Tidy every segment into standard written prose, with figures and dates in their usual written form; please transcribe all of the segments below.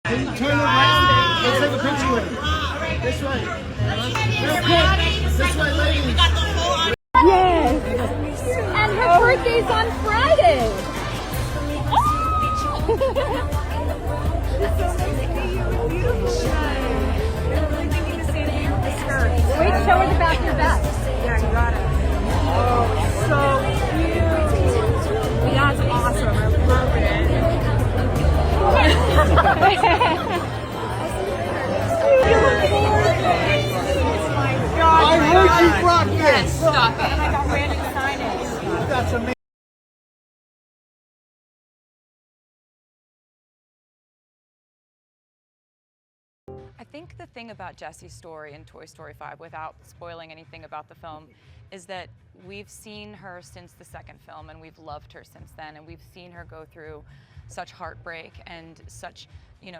Can you turn around? Let's take a picture with it. This way. Real quick. This way, ladies. Yes. And her birthday's on Friday. Wait, show her the back of your vest. Yeah, you got it. Oh, so cute. That's awesome. I love it. I heard you brought this. Stop it. And I got random signage. That's amazing. I think the thing about Jessie's story in Toy Story 5, without spoiling anything about the film, is that we've seen her since the second film and we've loved her since then, and we've seen her go through such heartbreak and such,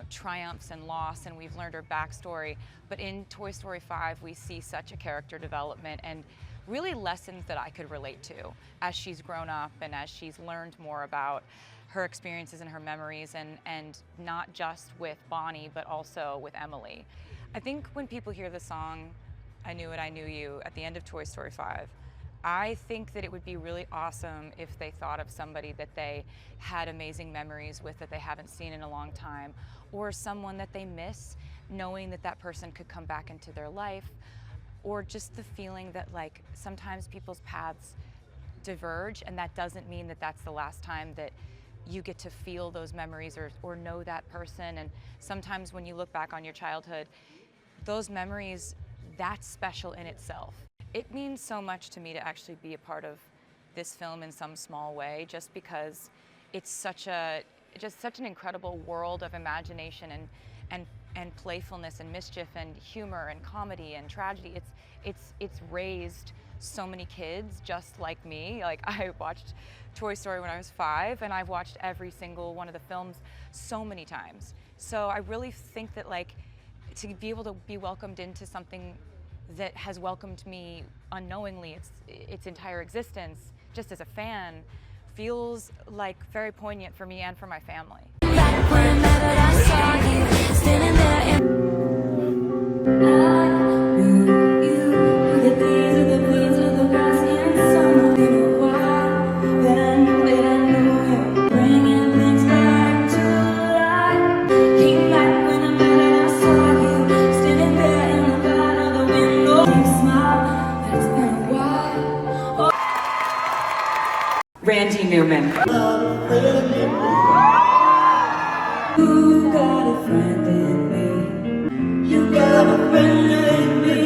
triumphs and loss, and we've learned her backstory. But in Toy Story 5, we see such a character development and really lessons that I could relate to as she's grown up and as she's learned more about her experiences and her memories, and not just with Bonnie, but also with Emily. I think when people hear the song, I Knew It, I Knew You, at the end of Toy Story 5, I think that it would be really awesome if they thought of somebody that they had amazing memories with that they haven't seen in a long time, or someone that they miss, knowing that that person could come back into their life, or just the feeling that like sometimes people's paths diverge, and that doesn't mean that that's the last time that you get to feel those memories or know that person. And sometimes when you look back on your childhood, those memories, that's special in itself. It means so much to me to actually be a part of this film in some small way, just because it's such an incredible world of imagination and playfulness and mischief and humor and comedy and tragedy. It's raised so many kids just like me. Like, I watched Toy Story when I was 5, and I've watched every single one of the films so many times. So I really think that, like, to be able to be welcomed into something that has welcomed me unknowingly its entire existence, just as a fan, feels like very poignant for me and for my family. Randy Newman. You got a friend in me. You got a friend in me.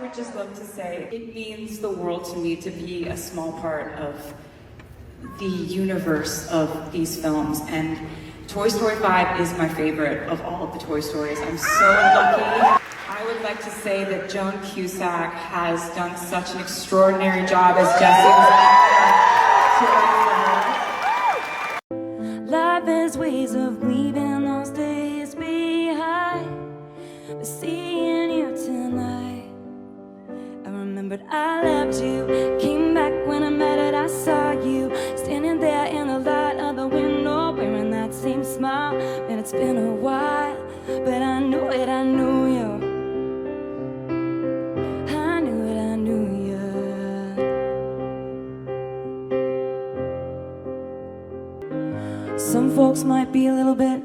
I would just love to say it means the world to me to be a small part of the universe of these films, and Toy Story 5 is my favorite of all of the Toy Stories. I'm so lucky. I would like to say that Joan Cusack has done such an extraordinary job as Jessie. Life has ways of leaving those days behind. But seeing you tonight, I remembered I loved you. Came back when I met it, I saw you standing there in the light of the window, wearing that same smile. And it's been a while, but I knew it, I knew you. I knew it, I knew you. Some folks might be a little bit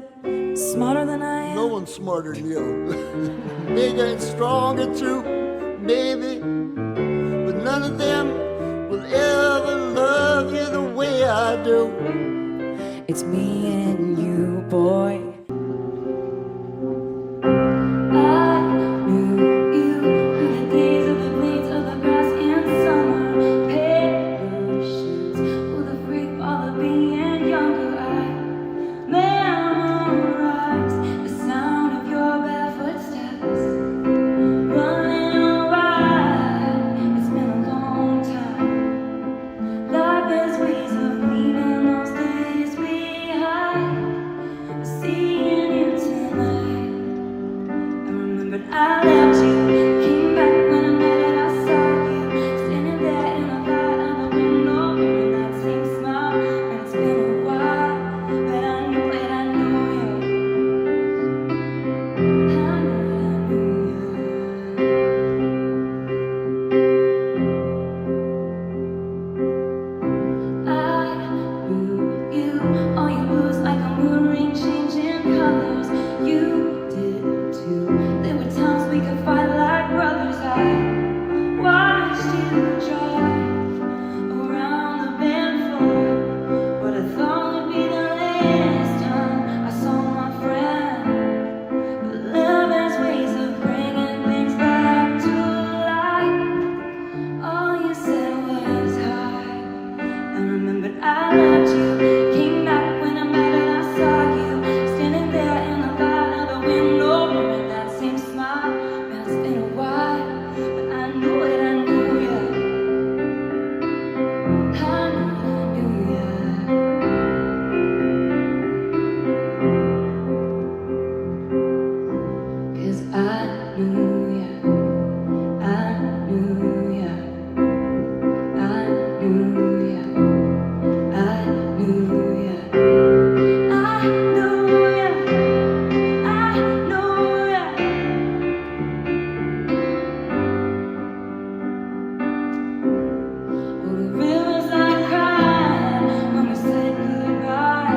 smarter than I am. No one's smarter than you. Bigger and stronger too, maybe. But none of them will ever love you the way I do. It's me and you, boy. Life is ways of leaving those days behind. knew ya. I knew ya. I knew ya. I knew ya. I knew ya. Oh, the rivers I cried when we said goodbye,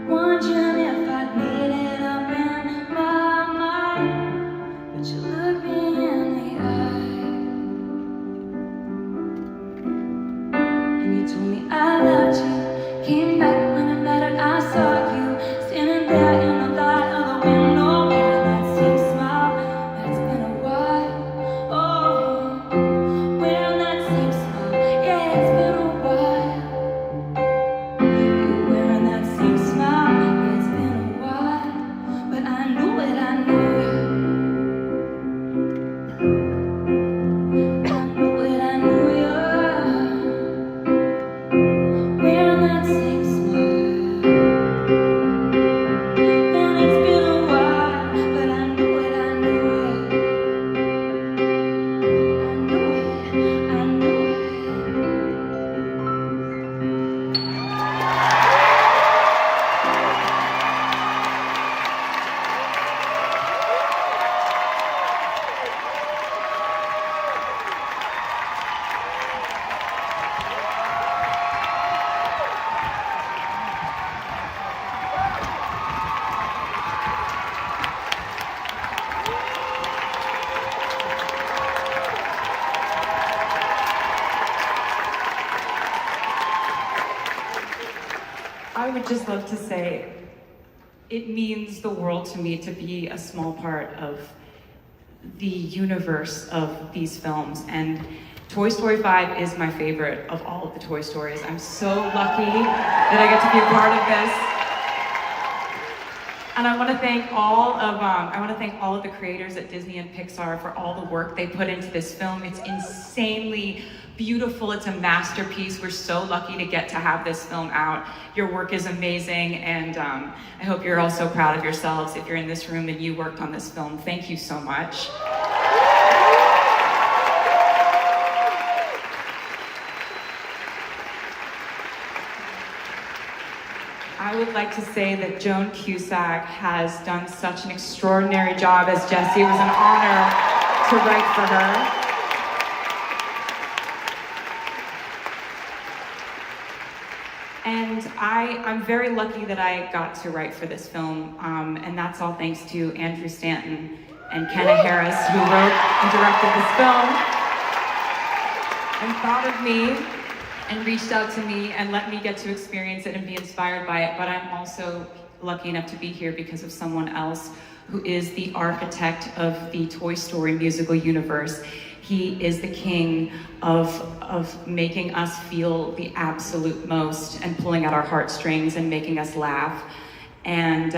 wondering if I'd made it up in my mind. But you looked me in the eye, and you told me I loved you. Came back when it mattered, I saw you standing there in the light of the window, wearing that same smile. It's been a while. Oh, wearing that same smile. Yeah, it's been a while. You're wearing that same smile. It's been a while, but I knew it. I knew it. I knew it. I knew you. Wearing that same smile. And it's been a while, but I knew it. I knew it. I knew it. I would just love to say it means the world to me to be a small part of the universe of these films. And Toy Story 5 is my favorite of all of the Toy Stories. I'm so lucky that I get to be a part of this. And I want to thank all of the creators at Disney and Pixar for all the work they put into this film. It's insanely beautiful. It's a masterpiece. We're so lucky to get to have this film out. Your work is amazing, and I hope you're all so proud of yourselves if you're in this room and you worked on this film. Thank you so much. I would like to say that Joan Cusack has done such an extraordinary job as Jessie. It was an honor to write for her. And I'm very lucky that I got to write for this film, and that's all thanks to Andrew Stanton and Kenna Harris, who wrote and directed this film, and thought of me, and reached out to me and let me get to experience it and be inspired by it. But I'm also lucky enough to be here because of someone else who is the architect of the Toy Story musical universe. He is the king of making us feel the absolute most and pulling at our heartstrings and making us laugh and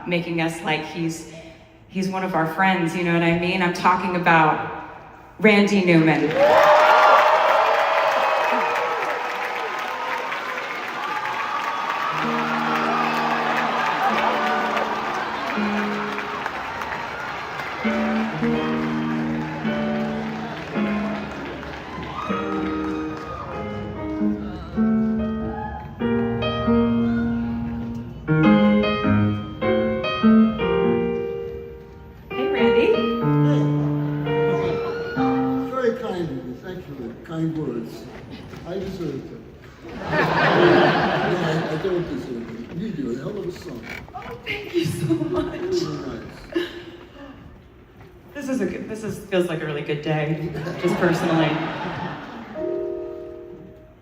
making us like he's one of our friends, you know what I mean? I'm talking about Randy Newman. Hey, Randy. Very kind of you. Thank you for the kind words. I deserve them. No, I don't deserve them. You do a hell of a song. Oh, thank you so much. Really nice. Feels like a really good day, just personally.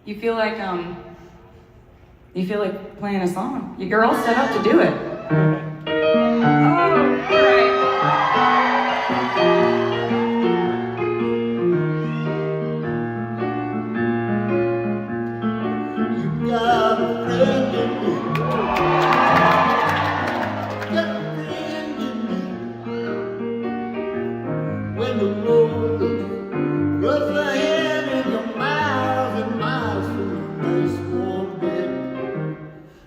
You feel like playing a song. You're all set up to do it. Oh, all right. You got a friend in me. Got a friend in me. When the road looks rough ahead and you're miles and miles from a nice warm bed,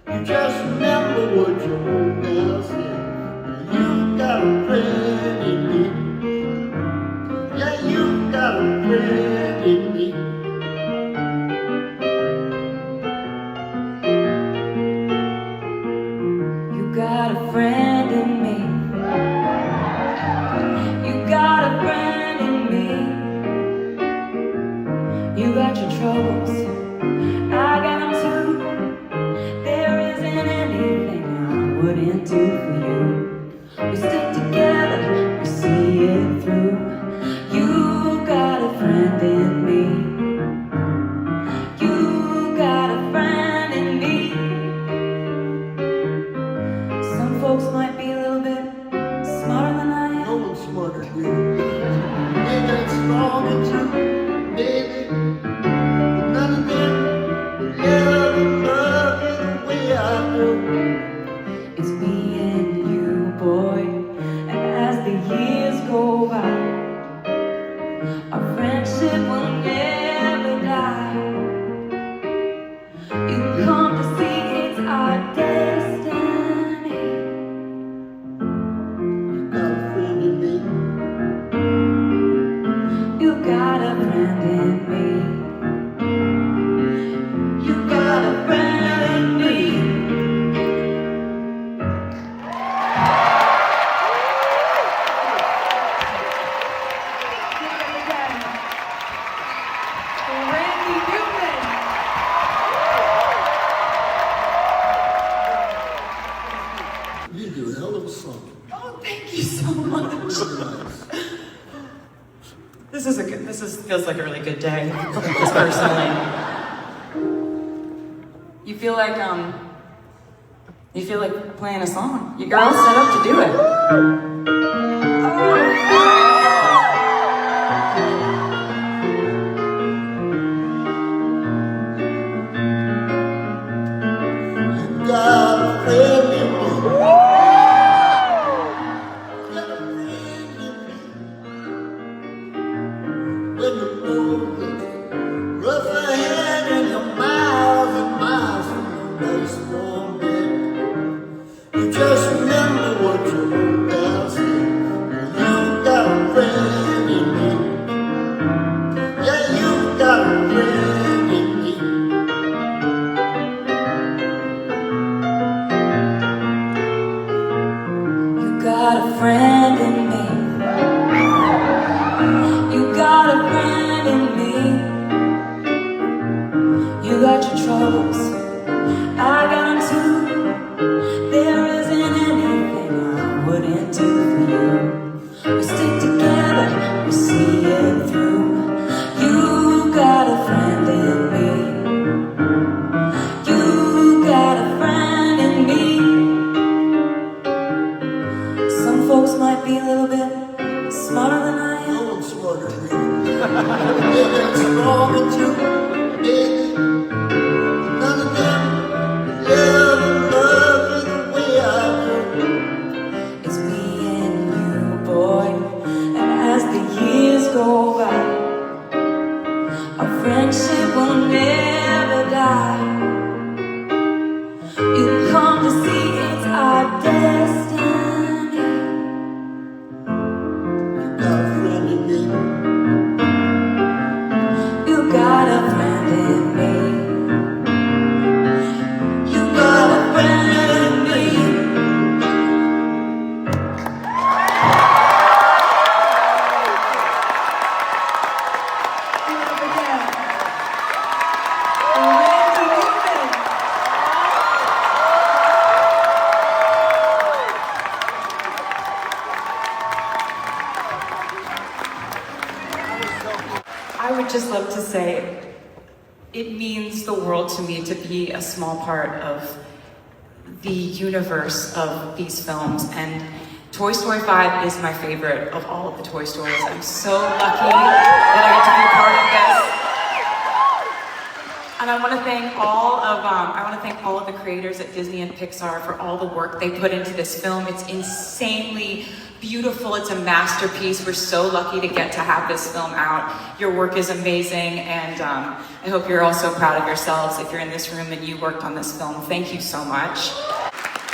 you just remember what you got a friend in me. You got a friend in me. You got a friend in me. You got your troubles, I got them too. There isn't anything I wouldn't do for you. We stick together, we see it through. You got a friend in me. You got a friend in me. Some folks might be a little bit smarter than I No am. one's smarter than you. Maybe it's strong and true, maybe. But none of them will ever love you the way I do. It's me and you, boy. And as the years go by, our friendship will never die. You come to see it's our destiny. You got a friend in me. You got a friend in me. You got a friend in me. Randy Newman. You do a hell of a song. Oh, thank you so much. Really nice. This feels like a really good day, just personally. You feel like playing a song. You girls set up to do it. You got a friend in me. Got a friend in me. When the road gets rough ahead and you're miles and miles from the nice warm bed, you just remember what your old pal said. You got a friend in me. Yeah, you got a friend in me. You got a friend in me. You got a friend in me. You got your troubles, I got them too. There isn't anything I wouldn't do for you. We stick together, we see it through. You got a friend in me. You got a friend in me. Some folks might be a little bit smarter than I am. No one's smarter than you. Maybe it's strong and true, maybe. But none of them will ever love you the way I do. It's me and you, boy. And as the years go by, our friendship will never die. You come to see it's our destiny. You got a friend in me. You got a friend in me. You got a friend in me. I would just love to say it means the world to me to be a small part of the universe of these films. And Toy Story 5 is my favorite of all of the Toy Stories. I'm so lucky that I get to be a part of this. And I want to thank all of the creators at Disney and Pixar for all the work they put into this film. It's insanely beautiful. It's a masterpiece. We're so lucky to get to have this film out. Your work is amazing, and I hope you're all so proud of yourselves if you're in this room and you worked on this film. Thank you so much.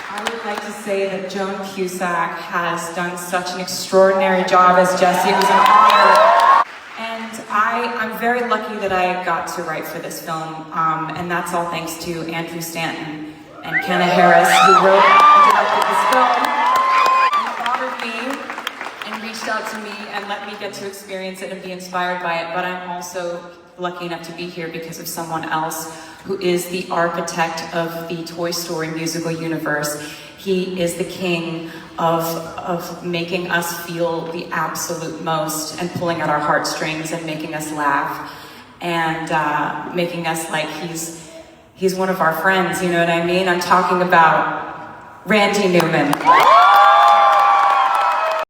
I would like to say that Joan Cusack has done such an extraordinary job as Jessie. It was an honor. And very lucky that I got to write for this film, and that's all thanks to Andrew Stanton and Kenna Harris, who wrote and directed this film, and honored me and reached out to me and let me get to experience it and be inspired by it. But I'm also lucky enough to be here because of someone else who is the architect of the Toy Story musical universe. He is the king of making us feel the absolute most and pulling at our heartstrings and making us laugh and making us like he's one of our friends, you know what I mean? I'm talking about Randy Newman.